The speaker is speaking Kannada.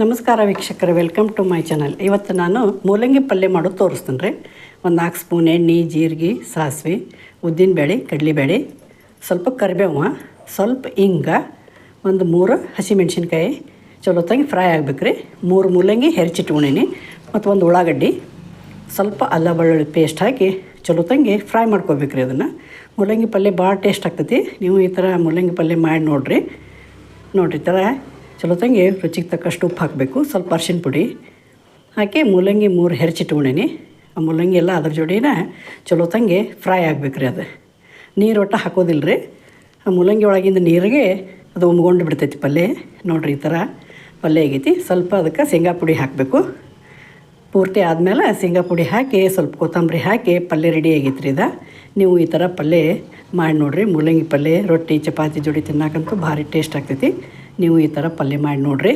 ನಮಸ್ಕಾರ ವೀಕ್ಷಕರೇ, ವೆಲ್ಕಮ್ ಟು ಮೈ ಚಾನಲ್. ಇವತ್ತು ನಾನು ಮೂಲಂಗಿ ಪಲ್ಯ ಮಾಡೋದು ತೋರಿಸ್ತೀನಿ ರೀ. ಒಂದು 4 ಸ್ಪೂನ್ ಎಣ್ಣೆ, ಜೀರಿಗೆ, ಸಾಸಿವೆ, ಉದ್ದಿನಬೇಳೆ, ಕಡಲೆಬೇಳೆ, ಸ್ವಲ್ಪ ಕರಿಬೇವು, ಸ್ವಲ್ಪ ಹಿಂಗ, ಒಂದು 3 ಹಸಿಮೆಣ್ಸಿನ್ಕಾಯಿ ಚಲೋತ್ತಾಗಿ ಫ್ರೈ ಆಗ್ಬೇಕು ರೀ. 3 ಮೂಲಂಗಿ ಹೆರ್ಚಿಟ್ಕೊಂಡೀನಿ ಮತ್ತು ಒಂದು ಉಳ್ಳಾಗಡ್ಡಿ, ಸ್ವಲ್ಪ ಅಲ್ಲ ಬೆಳ್ಳುಳ್ಳಿ ಪೇಸ್ಟ್ ಹಾಕಿ ಚಲೋತ್ತಂಗೆ ಫ್ರೈ ಮಾಡ್ಕೋಬೇಕು ರೀ. ಅದನ್ನು ಮೂಲಂಗಿ ಪಲ್ಯ ಭಾಳ ಟೇಸ್ಟ್ ಆಗ್ತೈತಿ. ನೀವು ಈ ಥರ ಮೂಲಂಗಿ ಪಲ್ಯ ಮಾಡಿ ನೋಡಿರಿ ಈ ಥರ ಚಲೋತ್ತಂಗೆ ರುಚಿಗೆ ತಕ್ಕಷ್ಟು ಉಪ್ಪು ಹಾಕಬೇಕು. ಸ್ವಲ್ಪ ಅರ್ಶಿನ ಪುಡಿ ಹಾಕಿ ಮೂಲಂಗಿ 3 ಹೆರ್ಚಿಟ್ಕೊಂಡೀನಿ. ಆ ಮೂಲಂಗಿ ಎಲ್ಲ ಅದ್ರ ಜೋಡಿನ ಚಲೋತ್ತಂಗೆ ಫ್ರೈ ಆಗ್ಬೇಕು ರೀ. ಅದು ನೀರು ಒಟ್ಟು ಹಾಕೋದಿಲ್ಲ ರೀ. ಆ ಮೂಲಂಗಿ ಒಳಗಿಂದ ನೀರಿಗೆ ಅದು ಉಮ್ಕೊಂಡು ಬಿಡ್ತೈತಿ ಪಲ್ಯ. ನೋಡಿರಿ ಈ ಥರ ಪಲ್ಯ ಆಗೈತಿ. ಸ್ವಲ್ಪ ಅದಕ್ಕೆ ಶೇಂಗಾ ಪುಡಿ ಹಾಕಬೇಕು. ಪೂರ್ತಿ ಆದಮೇಲೆ ಶೇಂಗಾ ಪುಡಿ ಹಾಕಿ ಸ್ವಲ್ಪ ಕೊತ್ತಂಬರಿ ಹಾಕಿ ಪಲ್ಯ ರೆಡಿ ಆಗೈತೆ ರೀ. ನೀವು ಈ ಥರ ಪಲ್ಯ ಮಾಡಿ ನೋಡಿರಿ. ಮೂಲಂಗಿ ಪಲ್ಯ ರೊಟ್ಟಿ ಚಪಾತಿ ಜೋಡಿ ತಿನ್ನೋಕ್ಕಂತೂ ಭಾರಿ ಟೇಸ್ಟ್ ಆಗ್ತೈತಿ. ನೀವು ಈ ಥರ ಪಲ್ಯ ಮಾಡಿ ನೋಡಿರಿ.